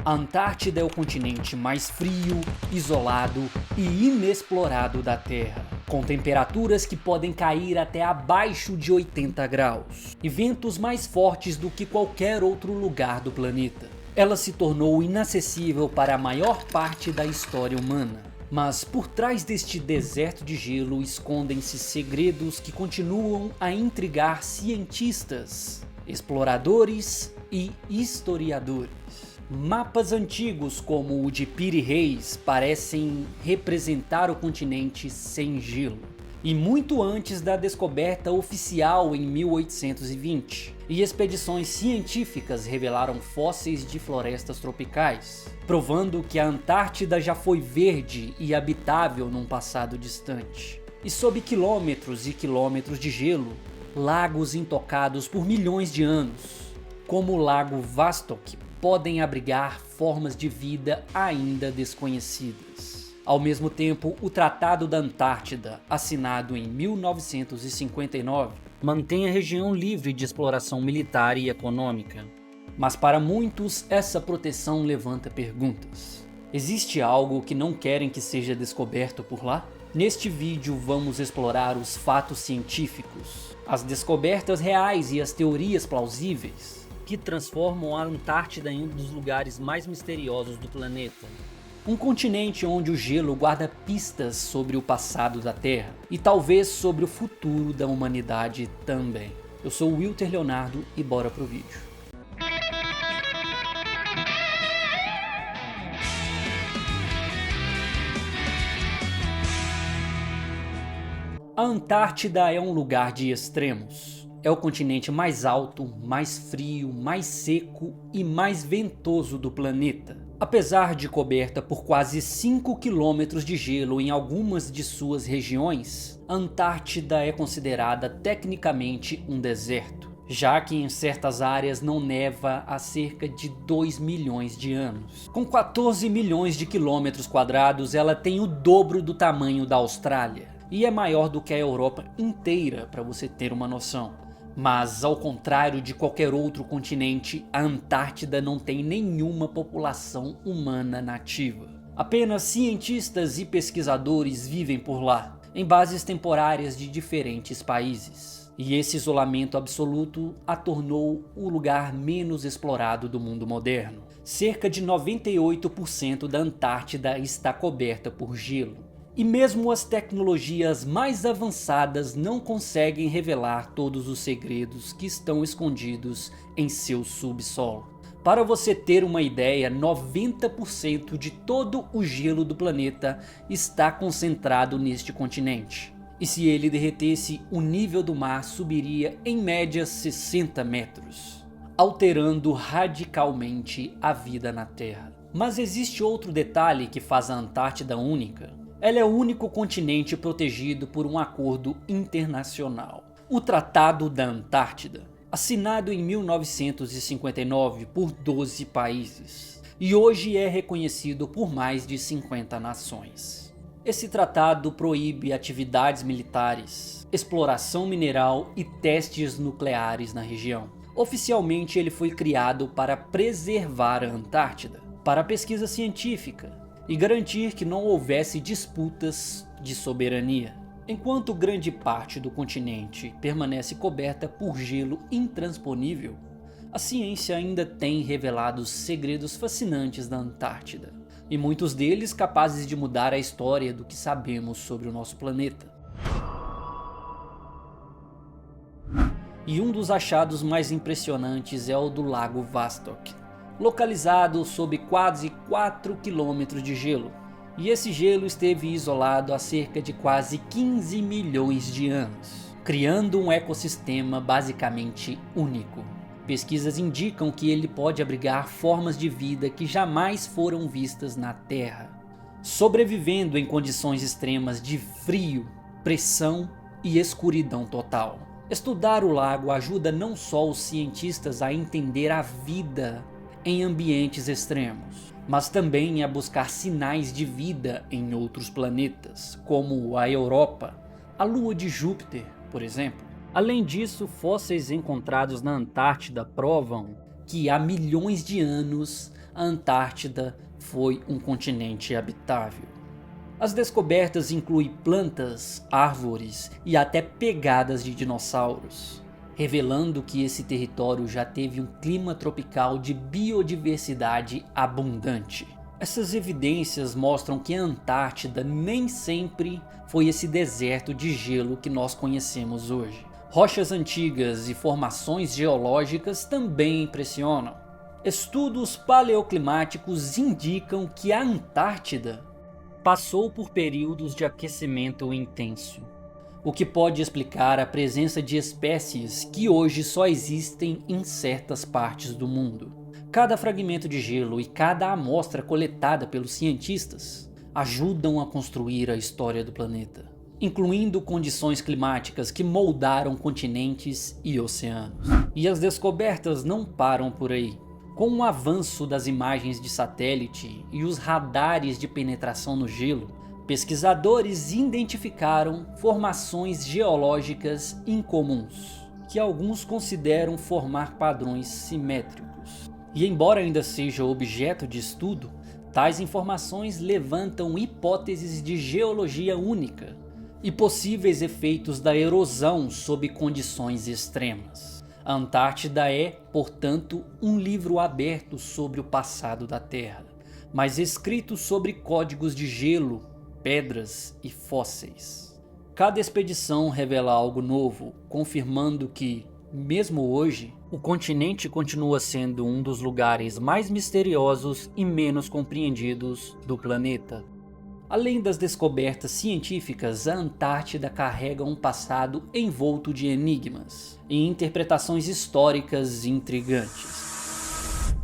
A Antártida é o continente mais frio, isolado e inexplorado da Terra, com temperaturas que podem cair até abaixo de 80 graus e ventos mais fortes do que qualquer outro lugar do planeta. Ela se tornou inacessível para a maior parte da história humana. Mas por trás deste deserto de gelo escondem-se segredos que continuam a intrigar cientistas, exploradores e historiadores. Mapas antigos como o de Piri Reis parecem representar o continente sem gelo, e muito antes da descoberta oficial em 1820, e expedições científicas revelaram fósseis de florestas tropicais, provando que a Antártida já foi verde e habitável num passado distante. E sob quilômetros e quilômetros de gelo, lagos intocados por milhões de anos, como o Lago Vostok, podem abrigar formas de vida ainda desconhecidas. Ao mesmo tempo, o Tratado da Antártida, assinado em 1959, mantém a região livre de exploração militar e econômica. Mas para muitos, essa proteção levanta perguntas. Existe algo que não querem que seja descoberto por lá? Neste vídeo vamos explorar os fatos científicos, as descobertas reais e as teorias plausíveis que transformam a Antártida em um dos lugares mais misteriosos do planeta. Um continente onde o gelo guarda pistas sobre o passado da Terra e talvez sobre o futuro da humanidade também. Eu sou o Wilter Leonardo e bora pro vídeo. A Antártida é um lugar de extremos. É o continente mais alto, mais frio, mais seco e mais ventoso do planeta. Apesar de coberta por quase 5 quilômetros de gelo em algumas de suas regiões, a Antártida é considerada tecnicamente um deserto, já que em certas áreas não neva há cerca de 2 milhões de anos. Com 14 milhões de quilômetros quadrados, ela tem o dobro do tamanho da Austrália e é maior do que a Europa inteira, para você ter uma noção. Mas, ao contrário de qualquer outro continente, a Antártida não tem nenhuma população humana nativa. Apenas cientistas e pesquisadores vivem por lá, em bases temporárias de diferentes países. E esse isolamento absoluto a tornou o lugar menos explorado do mundo moderno. Cerca de 98% da Antártida está coberta por gelo. E mesmo as tecnologias mais avançadas não conseguem revelar todos os segredos que estão escondidos em seu subsolo. Para você ter uma ideia, 90% de todo o gelo do planeta está concentrado neste continente. E se ele derretesse, o nível do mar subiria em média 60 metros, alterando radicalmente a vida na Terra. Mas existe outro detalhe que faz a Antártida única. Ela é o único continente protegido por um acordo internacional, o Tratado da Antártida, assinado em 1959 por 12 países, e hoje é reconhecido por mais de 50 nações. Esse tratado proíbe atividades militares, exploração mineral e testes nucleares na região. Oficialmente ele foi criado para preservar a Antártida, para pesquisa científica, e garantir que não houvesse disputas de soberania. Enquanto grande parte do continente permanece coberta por gelo intransponível, a ciência ainda tem revelado segredos fascinantes da Antártida, e muitos deles capazes de mudar a história do que sabemos sobre o nosso planeta. E um dos achados mais impressionantes é o do Lago Vostok, localizado sob quase 4 quilômetros de gelo, e esse gelo esteve isolado há cerca de quase 15 milhões de anos, criando um ecossistema basicamente único. Pesquisas indicam que ele pode abrigar formas de vida que jamais foram vistas na Terra, sobrevivendo em condições extremas de frio, pressão e escuridão total. Estudar o lago ajuda não só os cientistas a entender a vida em ambientes extremos, mas também a buscar sinais de vida em outros planetas, como a Europa, a Lua de Júpiter, por exemplo. Além disso, fósseis encontrados na Antártida provam que há milhões de anos a Antártida foi um continente habitável. As descobertas incluem plantas, árvores e até pegadas de dinossauros, revelando que esse território já teve um clima tropical de biodiversidade abundante. Essas evidências mostram que a Antártida nem sempre foi esse deserto de gelo que nós conhecemos hoje. Rochas antigas e formações geológicas também impressionam. Estudos paleoclimáticos indicam que a Antártida passou por períodos de aquecimento intenso, o que pode explicar a presença de espécies que hoje só existem em certas partes do mundo. Cada fragmento de gelo e cada amostra coletada pelos cientistas ajudam a construir a história do planeta, incluindo condições climáticas que moldaram continentes e oceanos. E as descobertas não param por aí. Com o avanço das imagens de satélite e os radares de penetração no gelo, pesquisadores identificaram formações geológicas incomuns, que alguns consideram formar padrões simétricos. E embora ainda seja objeto de estudo, tais informações levantam hipóteses de geologia única e possíveis efeitos da erosão sob condições extremas. A Antártida é, portanto, um livro aberto sobre o passado da Terra, mas escrito sobre códigos de gelo, pedras e fósseis. Cada expedição revela algo novo, confirmando que, mesmo hoje, o continente continua sendo um dos lugares mais misteriosos e menos compreendidos do planeta. Além das descobertas científicas, a Antártida carrega um passado envolto de enigmas e interpretações históricas intrigantes.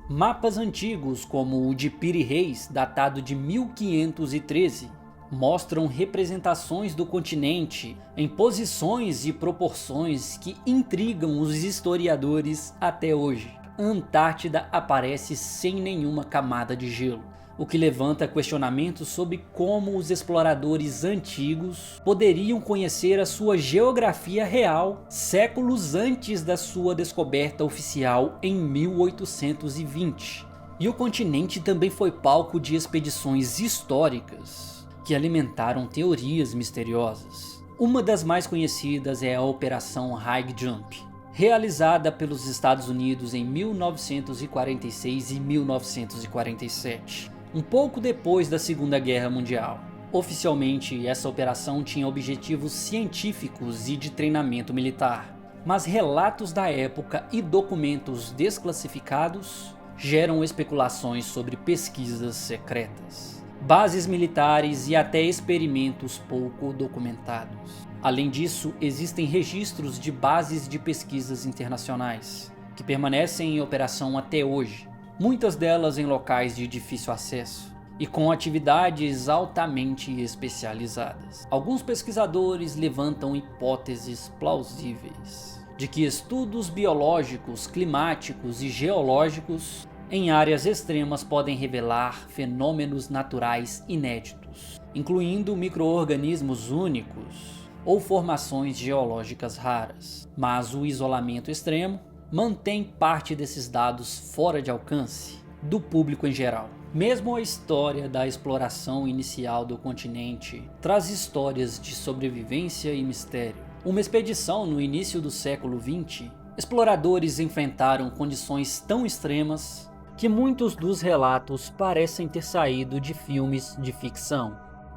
Mapas antigos, como o de Piri Reis, datado de 1513, mostram representações do continente em posições e proporções que intrigam os historiadores até hoje. A Antártida aparece sem nenhuma camada de gelo, o que levanta questionamentos sobre como os exploradores antigos poderiam conhecer a sua geografia real séculos antes da sua descoberta oficial em 1820. E o continente também foi palco de expedições históricas que alimentaram teorias misteriosas. Uma das mais conhecidas é a Operação High Jump, realizada pelos Estados Unidos em 1946 e 1947. Um pouco depois da Segunda Guerra Mundial. Oficialmente, essa operação tinha objetivos científicos e de treinamento militar, mas relatos da época e documentos desclassificados geram especulações sobre pesquisas secretas, bases militares e até experimentos pouco documentados. Além disso, existem registros de bases de pesquisas internacionais, que permanecem em operação até hoje, muitas delas em locais de difícil acesso e com atividades altamente especializadas. Alguns pesquisadores levantam hipóteses plausíveis de que estudos biológicos, climáticos e geológicos em áreas extremas podem revelar fenômenos naturais inéditos, incluindo micro-organismos únicos ou formações geológicas raras. Mas o isolamento extremo mantém parte desses dados fora de alcance do público em geral. Mesmo a história da exploração inicial do continente traz histórias de sobrevivência e mistério. Uma expedição no início do século XX, exploradores enfrentaram condições tão extremas que muitos dos relatos parecem ter saído de filmes de ficção.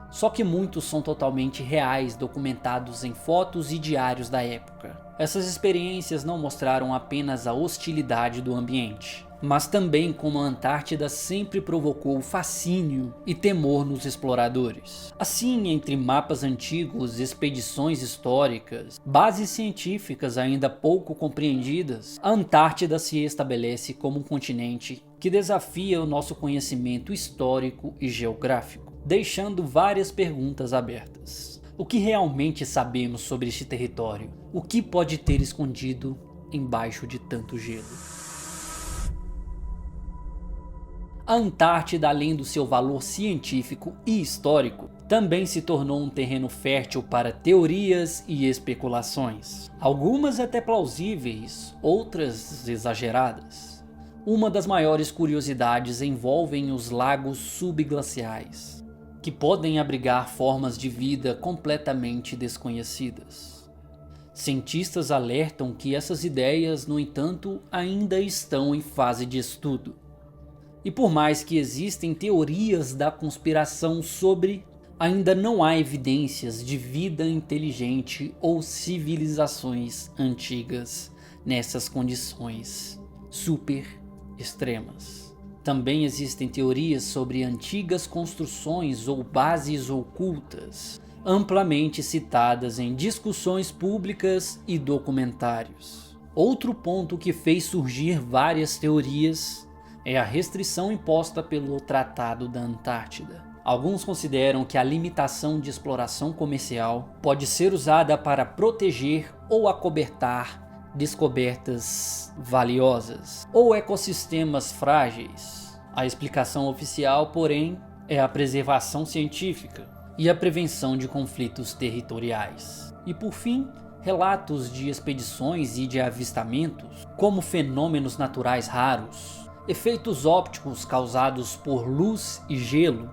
Só que muitos são totalmente reais, documentados em fotos e diários da época. Essas experiências não mostraram apenas a hostilidade do ambiente, mas também como a Antártida sempre provocou fascínio e temor nos exploradores. Assim, entre mapas antigos, expedições históricas, bases científicas ainda pouco compreendidas, a Antártida se estabelece como um continente que desafia o nosso conhecimento histórico e geográfico, deixando várias perguntas abertas. O que realmente sabemos sobre este território? O que pode ter escondido embaixo de tanto gelo? A Antártida, além do seu valor científico e histórico, também se tornou um terreno fértil para teorias e especulações. Algumas até plausíveis, outras exageradas. Uma das maiores curiosidades envolve os lagos subglaciais, que podem abrigar formas de vida completamente desconhecidas. Cientistas alertam que essas ideias, no entanto, ainda estão em fase de estudo. E por mais que existem teorias da conspiração sobre, ainda não há evidências de vida inteligente ou civilizações antigas nessas condições super extremas. Também existem teorias sobre antigas construções ou bases ocultas, amplamente citadas em discussões públicas e documentários. Outro ponto que fez surgir várias teorias é a restrição imposta pelo Tratado da Antártida. Alguns consideram que a limitação de exploração comercial pode ser usada para proteger ou acobertar descobertas valiosas ou ecossistemas frágeis. A explicação oficial, porém, é a preservação científica e a prevenção de conflitos territoriais. E por fim, relatos de expedições e de avistamentos, como fenômenos naturais raros, efeitos ópticos causados por luz e gelo,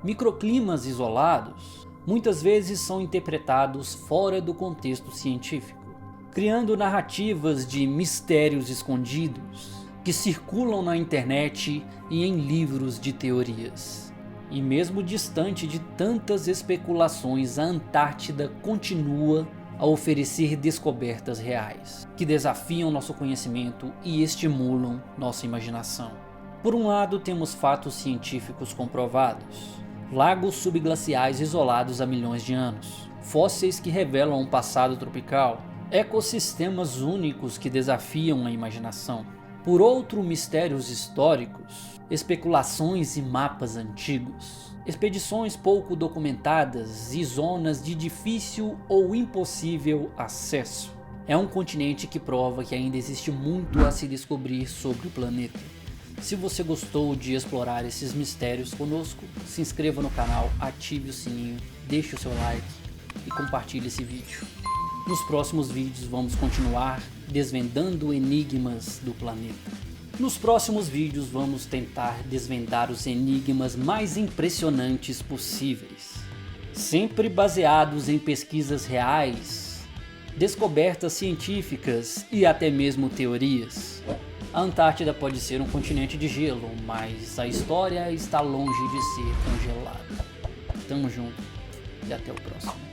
microclimas isolados, muitas vezes são interpretados fora do contexto científico, criando narrativas de mistérios escondidos que circulam na internet e em livros de teorias. E mesmo distante de tantas especulações, a Antártida continua a oferecer descobertas reais, que desafiam nosso conhecimento e estimulam nossa imaginação. Por um lado, temos fatos científicos comprovados, lagos subglaciais isolados há milhões de anos, fósseis que revelam um passado tropical, ecossistemas únicos que desafiam a imaginação. Por outro, mistérios históricos, especulações e mapas antigos, expedições pouco documentadas e zonas de difícil ou impossível acesso. É um continente que prova que ainda existe muito a se descobrir sobre o planeta. Se você gostou de explorar esses mistérios conosco, se inscreva no canal, ative o sininho, deixe o seu like e compartilhe esse vídeo. Nos próximos vídeos vamos continuar desvendando enigmas do planeta. Nos próximos vídeos vamos tentar desvendar os enigmas mais impressionantes possíveis, sempre baseados em pesquisas reais, descobertas científicas e até mesmo teorias. A Antártida pode ser um continente de gelo, mas a história está longe de ser congelada. Tamo junto e até o próximo.